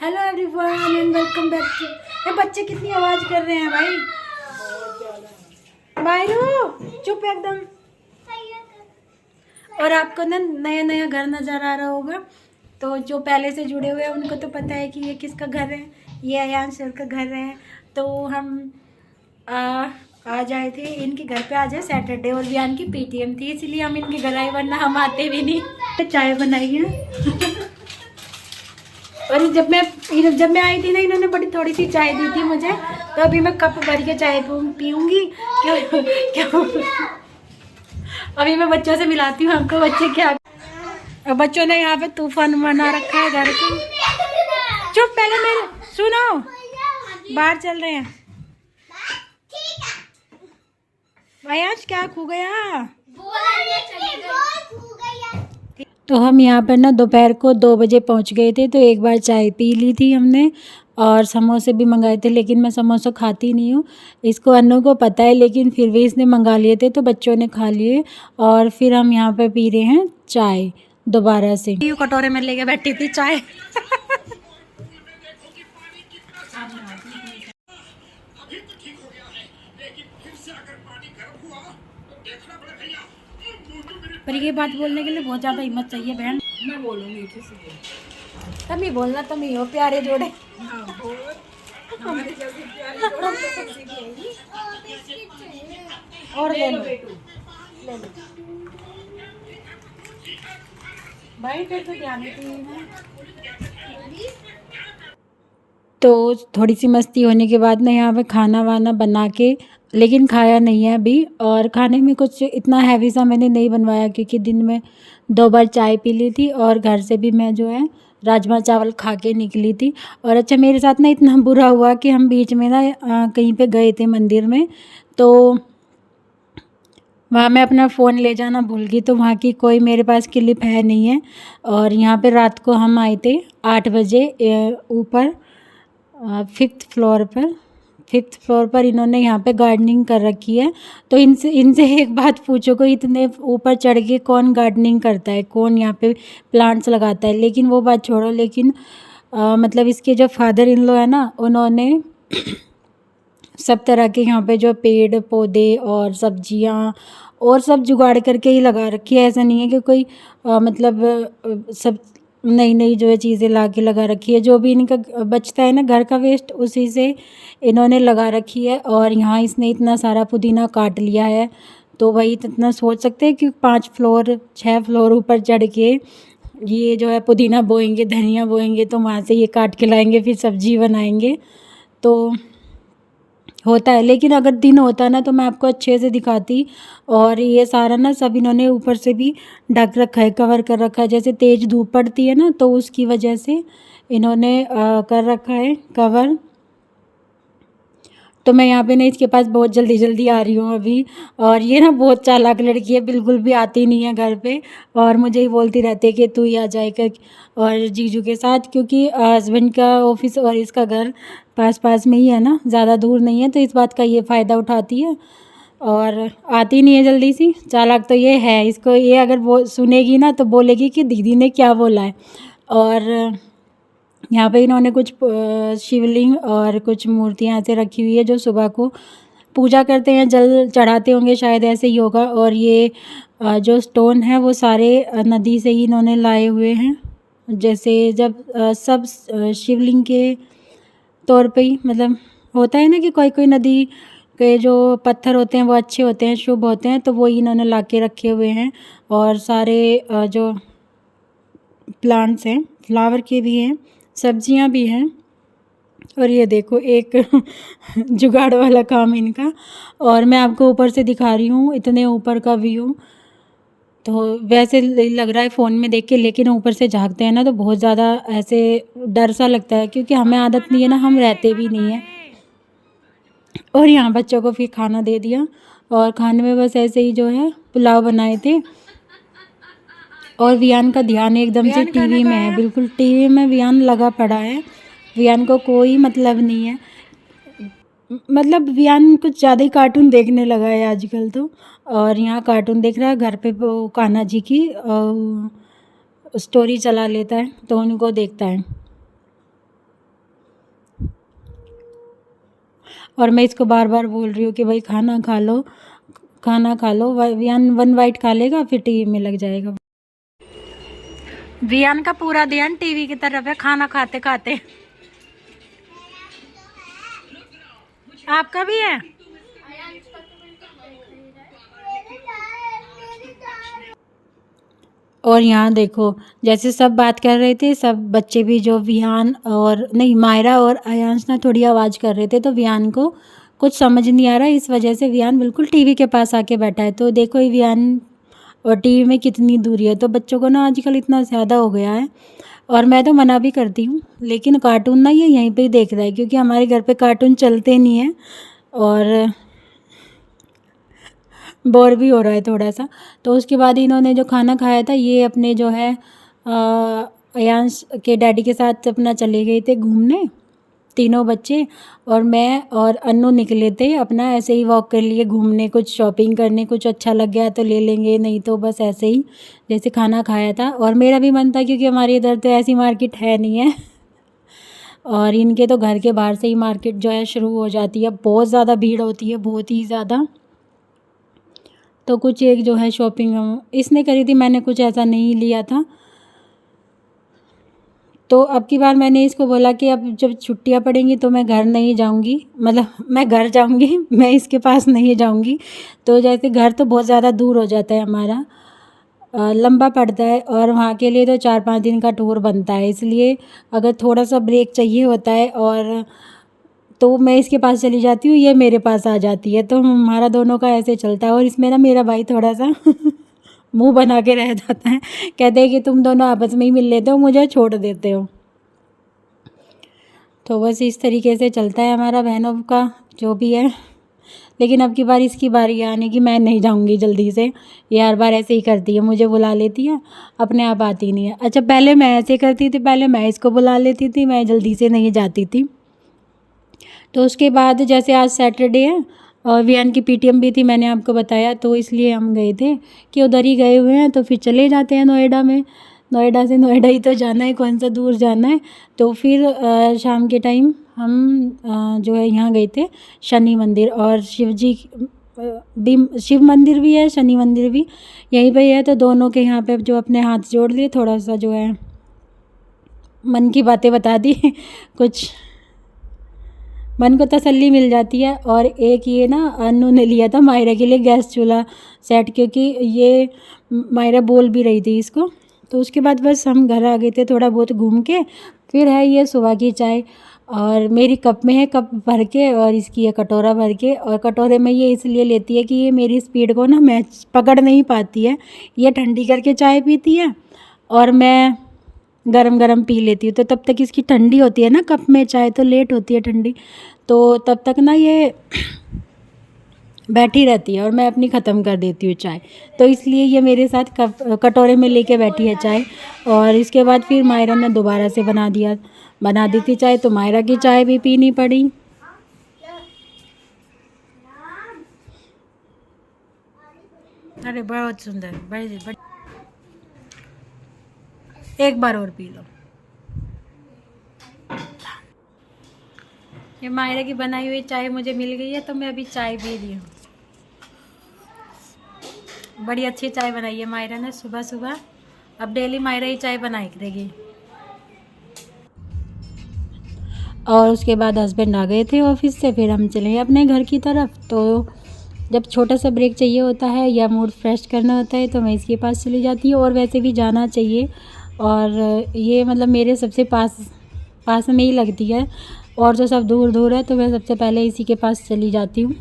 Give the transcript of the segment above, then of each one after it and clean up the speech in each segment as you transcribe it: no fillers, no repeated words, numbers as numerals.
Hello everyone and welcome back to. ये बच्चे कितनी आवाज़ कर रहे हैं भाई। मायरू चुप एकदम। और आपको ना नया नया घर नज़र आ रहा होगा, तो जो पहले से जुड़े हुए हैं उनको तो पता है कि ये किसका घर है। ये अयान सर का घर है। तो हम आज आए थे इनके घर पे। आज है सैटरडे और वियान की पीटीएम थी, इसलिए हम इनके घर आए, वरना हम आते भी नहीं। चाय बनाई है और जब मैं आई थी ना, इन्होंने बड़ी थोड़ी सी चाय दी थी मुझे, तो अभी मैं कप भर के चाय पीऊँगी। क्यों क्यों अभी मैं बच्चों से मिलाती हूँ आपको। बच्चे क्या, बच्चों ने यहाँ पे तूफान मना रखा है घर को। चुप, पहले मेरे सुनो, बाहर चल रहे हैं भाई। आज क्या खो गया? तो हम यहाँ पर ना दोपहर को 2 बजे पहुँच गए थे। तो एक बार चाय पी ली थी हमने और समोसे भी मंगाए थे, लेकिन मैं समोसा खाती नहीं हूँ। इसको अन्नू को पता है, लेकिन फिर भी इसने मंगा लिए थे तो बच्चों ने खा लिए। और फिर हम यहाँ पर पी रहे हैं चाय दोबारा से। यूँ कटोरे में लेके बैठी थी चाय। पर ये बात बोलने के लिए बहुत ज़्यादा हिम्मत चाहिए बहन। मैं बोलूँगी किसी को। तुम ही बोलना, तुम ही हो प्यारे जोड़े। हमारी जल्दी प्यारी जोड़ी कैसी की और ले लो बेटू। ले लो भाई, फिर तो ध्यान देती है। तो थोड़ी सी मस्ती होने के बाद ना यहाँ पे खाना वाना बना के, लेकिन खाया नहीं है अभी। और खाने में कुछ इतना हैवी सा मैंने नहीं बनवाया, क्योंकि दिन में 2 बार चाय पी ली थी और घर से भी मैं जो है राजमा चावल खा के निकली थी। और अच्छा, मेरे साथ ना इतना बुरा हुआ कि हम बीच में ना कहीं पे गए थे मंदिर में, तो वहाँ मैं अपना फ़ोन ले जाना भूल गई। तो वहाँ की कोई मेरे पास क्लिप है नहीं है। और यहाँ पे रात को हम आए थे 8 बजे ऊपर 5th फ्लोर पर इन्होंने यहाँ पे गार्डनिंग कर रखी है। तो इनसे एक बात पूछो, कोई इतने ऊपर चढ़ के कौन गार्डनिंग करता है, कौन यहाँ पे प्लांट्स लगाता है। लेकिन वो बात छोड़ो, लेकिन मतलब इसके जो फादर इन लॉ है ना, उन्होंने सब तरह के यहाँ पे जो पेड़ पौधे और सब्जियाँ और सब जुगाड़ करके ही लगा रखी है। ऐसा नहीं है कि कोई मतलब सब नई नई जो है चीज़ें ला के लगा रखी है। जो भी इनका बचता है ना घर का वेस्ट, उसी से इन्होंने लगा रखी है। और यहाँ इसने इतना सारा पुदीना काट लिया है। तो वही इतना सोच सकते हैं कि 5 फ्लोर 6 फ्लोर ऊपर चढ़ के ये जो है पुदीना बोएंगे, धनिया बोएंगे, तो वहाँ से ये काट के लाएंगे, फिर सब्जी बनाएंगे। तो होता है, लेकिन अगर दिन होता ना तो मैं आपको अच्छे से दिखाती। और ये सारा ना सब इन्होंने ऊपर से भी ढक रखा है, कवर कर रखा है। जैसे तेज़ धूप पड़ती है ना, तो उसकी वजह से इन्होंने कर रखा है कवर। तो मैं यहाँ पे ना इसके पास बहुत जल्दी जल्दी आ रही हूँ अभी। और ये ना बहुत चालाक लड़की है, बिल्कुल भी आती नहीं है घर पे, और मुझे ही बोलती रहती है कि तू ही आ जाएगा और जीजू के साथ, क्योंकि हस्बैंड का ऑफिस और इसका घर पास पास में ही है ना, ज़्यादा दूर नहीं है। तो इस बात का ये फ़ायदा उठाती है और आती नहीं है जल्दी सी। चालाक तो ये है, इसको ये अगर वो सुनेगी ना तो बोलेगी कि दीदी ने क्या बोला है। और यहाँ पे इन्होंने कुछ शिवलिंग और कुछ मूर्तियाँ ऐसे रखी हुई है, जो सुबह को पूजा करते हैं, जल चढ़ाते होंगे शायद, ऐसे ही होगा। और ये जो स्टोन है वो सारे नदी से ही इन्होंने लाए हुए हैं। जैसे जब सब शिवलिंग के तौर पे ही, मतलब होता है ना कि कोई कोई नदी के जो पत्थर होते हैं वो अच्छे होते हैं, शुभ होते हैं, तो वो इन्होंने ला के रखे हुए हैं। और सारे जो प्लांट्स हैं, फ्लावर के भी हैं, सब्जियां भी हैं। और ये देखो एक जुगाड़ वाला काम इनका। और मैं आपको ऊपर से दिखा रही हूँ, इतने ऊपर का व्यू। तो वैसे लग रहा है फ़ोन में देख के, लेकिन ऊपर से झांकते हैं ना तो बहुत ज़्यादा ऐसे डर सा लगता है, क्योंकि हमें आदत नहीं है ना, हम रहते भी नहीं हैं। और यहाँ बच्चों को फिर खाना दे दिया। और खाने में बस ऐसे ही जो है पुलाव बनाए थे। और वियान का ध्यान एकदम से टीवी में है, बिल्कुल टीवी में वियान लगा पड़ा है। वियान को कोई मतलब नहीं है, मतलब वियान कुछ ज़्यादा ही कार्टून देखने लगा है आजकल तो। और यहाँ कार्टून देख रहा है, घर पे वो कान्हा जी की स्टोरी चला लेता है, तो उनको देखता है। और मैं इसको बार बार बोल रही हूँ कि भाई खाना खा लो, खाना खा लो। वियान 1 बाइट खा लेगा फिर टीवी में लग जाएगा। वियान का पूरा ध्यान टीवी की तरफ है खाना खाते खाते। आपका भी है? और यहाँ देखो, जैसे सब बात कर रहे थे, सब बच्चे भी, जो वियान और नहीं, मायरा और अयांश ना थोड़ी आवाज़ कर रहे थे, तो वियान को कुछ समझ नहीं आ रहा, इस वजह से वियान बिल्कुल टीवी के पास आके बैठा है। तो देखो ये वियान और टीवी में कितनी दूरी है। तो बच्चों को ना आजकल इतना ज़्यादा हो गया है, और मैं तो मना भी करती हूँ, लेकिन कार्टून ना ये यहीं पे ही देख रहा है, क्योंकि हमारे घर पे कार्टून चलते नहीं हैं और बोर भी हो रहा है थोड़ा सा। तो उसके बाद इन्होंने जो खाना खाया था, ये अपने जो है अयांश के डैडी के साथ अपना चले गए थे घूमने, तीनों बच्चे। और मैं और अन्नू निकले थे अपना ऐसे ही वॉक कर लिए घूमने, कुछ शॉपिंग करने, कुछ अच्छा लग गया तो ले लेंगे, नहीं तो बस ऐसे ही जैसे खाना खाया था। और मेरा भी मन था, क्योंकि हमारे इधर तो ऐसी मार्केट है नहीं है और इनके तो घर के बाहर से ही मार्केट जो है शुरू हो जाती है, बहुत ज़्यादा भीड़ होती है, बहुत ही ज़्यादा। तो कुछ एक जो है शॉपिंग इसने करी थी, मैंने कुछ ऐसा नहीं लिया था। तो अब की बार मैंने इसको बोला कि अब जब छुट्टियां पड़ेंगी तो मैं घर नहीं जाऊंगी, मतलब मैं घर जाऊंगी, मैं इसके पास नहीं जाऊंगी। तो जैसे घर तो बहुत ज़्यादा दूर हो जाता है हमारा, लंबा पड़ता है, और वहाँ के लिए तो 4-5 दिन का टूर बनता है, इसलिए अगर थोड़ा सा ब्रेक चाहिए होता है और तो मैं इसके पास चली जाती हूँ, ये मेरे पास आ जाती है, तो हमारा दोनों का ऐसे चलता है। और इसमें ना मेरा भाई थोड़ा सा मुंह बना के रह जाता है, कहते हैं कि तुम दोनों आपस में ही मिल लेते हो, मुझे छोड़ देते हो। तो बस इस तरीके से चलता है हमारा बहनों का जो भी है। लेकिन अब की बार इसकी बारी आने की, मैं नहीं जाऊंगी जल्दी से, ये हर बार ऐसे ही करती है, मुझे बुला लेती है, अपने आप आती नहीं है। अच्छा, पहले मैं ऐसे करती थी, पहले मैं इसको बुला लेती थी, मैं जल्दी से नहीं जाती थी। तो उसके बाद जैसे आज सैटरडे है और वियान की पीटीएम भी थी, मैंने आपको बताया, तो इसलिए हम गए थे कि उधर ही गए हुए हैं, तो फिर चले जाते हैं नोएडा में। नोएडा से नोएडा ही तो जाना है, कौन सा दूर जाना है। तो फिर शाम के टाइम हम जो है यहाँ गए थे शनि मंदिर, और शिव जी भी, शिव मंदिर भी है, शनि मंदिर भी यहीं पे है। तो दोनों के यहाँ पे जो अपने हाथ जोड़ लिए, थोड़ा सा जो है मन की बातें बता दी कुछ मन को तसल्ली मिल जाती है। और एक ये ना अनु ने लिया था मायरा के लिए गैस चूल्हा सेट, क्योंकि ये मायरा बोल भी रही थी इसको। तो उसके बाद बस हम घर आ गए थे थोड़ा बहुत घूम के। फिर है ये सुबह की चाय, और मेरी कप में है, कप भर के, और इसकी है कटोरा भर के। और कटोरे में ये इसलिए लेती है कि ये मेरी स्पीड को ना मैच पकड़ नहीं पाती है, ये ठंडी करके चाय पीती है और मैं गरम गरम पी लेती हूँ। तो तब तक इसकी ठंडी होती है ना कप में चाय, तो लेट होती है ठंडी, तो तब तक ना ये बैठी रहती है और मैं अपनी ख़त्म कर देती हूँ चाय। तो इसलिए ये मेरे साथ कटोरे में लेके बैठी है चाय। और इसके बाद फिर मायरा ने दोबारा से बना दी थी चाय, तो मायरा की चाय भी पीनी पड़ी। अरे बहुत सुंदर, बड़ी एक बार और पी लो। ये मायरा की बनाई हुई चाय मुझे मिल गई है, तो मैं अभी चाय पी रही हूँ। बड़ी अच्छी चाय बनाई है मायरा ने सुबह सुबह, अब डेली मायरा ही चाय बनाई करेगी। और उसके बाद हस्बैंड आ गए थे ऑफिस से, फिर हम चले अपने घर की तरफ। तो जब छोटा सा ब्रेक चाहिए होता है या मूड फ्रेश करना होता है, तो मैं इसके पास चली जाती हूँ। और वैसे भी जाना चाहिए, और ये मतलब मेरे सबसे पास में ही लगती है, और जो सब दूर दूर है तो मैं सबसे पहले इसी के पास चली जाती हूँ।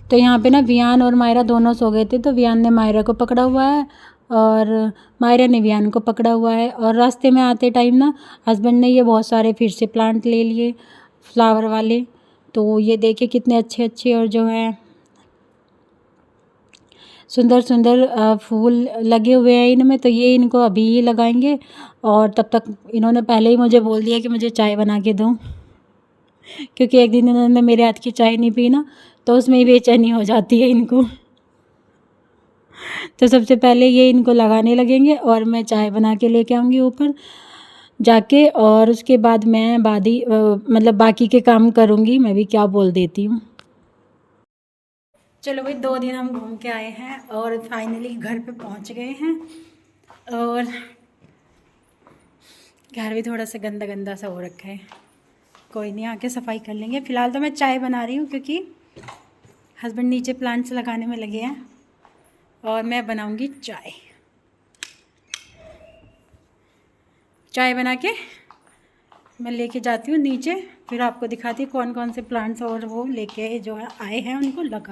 तो यहाँ पे ना वियान और मायरा दोनों सो गए थे, तो वियान ने मायरा को पकड़ा हुआ है और मायरा ने वियान को पकड़ा हुआ है। और रास्ते में आते टाइम ना हस्बैंड ने ये बहुत सारे फिर से प्लांट ले लिए फ्लावर वाले। तो ये देखिए कितने अच्छे अच्छे और जो है सुंदर सुंदर फूल लगे हुए हैं इनमें। तो ये इनको अभी ही लगाएंगे, और तब तक इन्होंने पहले ही मुझे बोल दिया कि मुझे चाय बना के दो, क्योंकि एक दिन इन्होंने मेरे हाथ की चाय नहीं पी ना, तो उसमें ही बेचैनी हो जाती है इनको। तो सबसे पहले ये इनको लगाने लगेंगे और मैं चाय बना के लेके आऊँगी ऊपर। जाके, और उसके बाद मैं मतलब बाकी के काम करूँगी। मैं भी क्या बोल देती हूँ। चलो भाई, 2 दिन हम घूम के आए हैं और फाइनली घर पे पहुँच गए हैं। और घर भी थोड़ा सा गंदा गंदा सा हो रखा है, कोई नहीं, आके सफाई कर लेंगे। फ़िलहाल तो मैं चाय बना रही हूँ क्योंकि हस्बैंड नीचे प्लांट्स लगाने में लगे हैं और मैं बनाऊँगी चाय। चाय बना के मैं लेके जाती हूँ नीचे, फिर आपको दिखाती हूँ कौन कौन से प्लांट्स और वो लेके जो है आए हैं उनको लगा।